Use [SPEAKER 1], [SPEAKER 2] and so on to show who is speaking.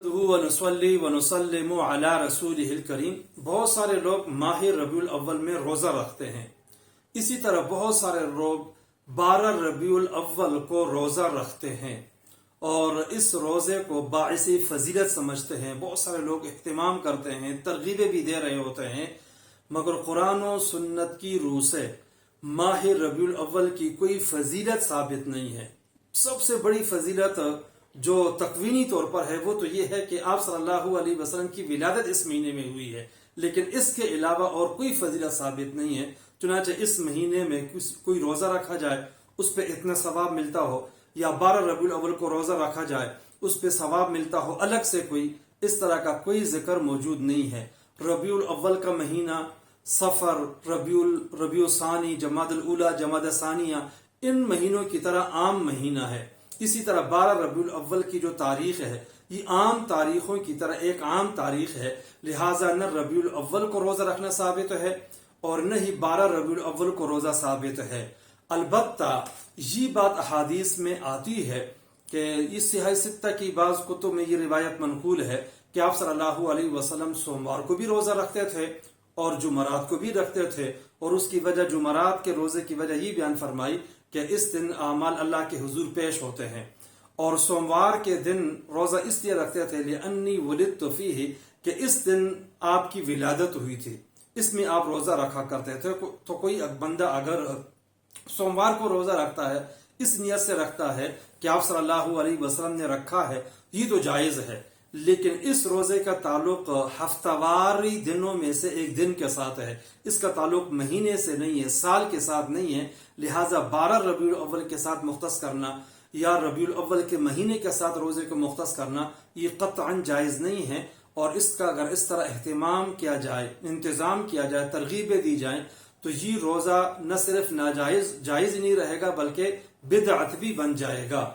[SPEAKER 1] ونصلی ونسلم علی رسولہ الکریم۔ بہت سارے لوگ ماہ ربیع الاول میں روزہ رکھتے ہیں، اسی طرح بہت سارے لوگ 12 ربیع الاول کو روزہ رکھتے ہیں اور اس روزے کو باعث فضیلت سمجھتے ہیں۔ بہت سارے لوگ اہتمام کرتے ہیں، ترغیبیں بھی دے رہے ہوتے ہیں، مگر قرآن و سنت کی روح سے ماہ ربیع الاول کی کوئی فضیلت ثابت نہیں ہے۔ سب سے بڑی فضیلت جو تکوینی طور پر ہے وہ تو یہ ہے کہ آپ صلی اللہ علیہ وسلم کی ولادت اس مہینے میں ہوئی ہے، لیکن اس کے علاوہ اور کوئی فضیلت ثابت نہیں ہے۔ چنانچہ اس مہینے میں کوئی روزہ رکھا جائے اس پہ اتنا ثواب ملتا ہو، یا 12 ربیع الاول کو روزہ رکھا جائے اس پہ ثواب ملتا ہو، الگ سے کوئی اس طرح کا کوئی ذکر موجود نہیں ہے۔ ربیع الاول کا مہینہ صفر، ربیع ثانی، جمادی الاولی، جمادی ثانیہ ان مہینوں کی طرح عام مہینہ ہے۔ اسی طرح 12 ربیع الاول کی جو تاریخ ہے یہ عام تاریخوں کی طرح ایک عام تاریخ ہے، لہٰذا نہ ربیع الاول کو روزہ رکھنا ثابت ہے اور نہ ہی 12 ربیع الاول کو روزہ ثابت ہے۔ البتہ یہ بات احادیث میں آتی ہے کہ اس صحیح ستہ کی بعض کتب میں یہ روایت منقول ہے کہ آپ صلی اللہ علیہ وسلم سوموار کو بھی روزہ رکھتے تھے اور جمعرات کو بھی رکھتے تھے، اور اس کی وجہ جمعرات کے روزے کی وجہ یہ بیان فرمائی کہ اس دن اعمال اللہ کے حضور پیش ہوتے ہیں، اور سوموار کے دن روزہ اس لیے رکھتے تھے لأنی ولدت فیہ کہ اس دن آپ کی ولادت ہوئی تھی، اس میں آپ روزہ رکھا کرتے تھے۔ تو کوئی بندہ اگر سوموار کو روزہ رکھتا ہے اس نیت سے رکھتا ہے کہ آپ صلی اللہ علیہ وسلم نے رکھا ہے، یہ تو جائز ہے، لیکن اس روزے کا تعلق ہفتہ واری دنوں میں سے ایک دن کے ساتھ ہے، اس کا تعلق مہینے سے نہیں ہے، سال کے ساتھ نہیں ہے، لہٰذا 12 ربیع الاول کے ساتھ مختص کرنا یا ربیع الاول کے مہینے کے ساتھ روزے کو مختص کرنا یہ قطعاً جائز نہیں ہے، اور اس کا اگر اس طرح اہتمام کیا جائے، انتظام کیا جائے، ترغیبیں دی جائیں تو یہ روزہ نہ صرف ناجائز جائز نہیں رہے گا بلکہ بدعت بھی بن جائے گا۔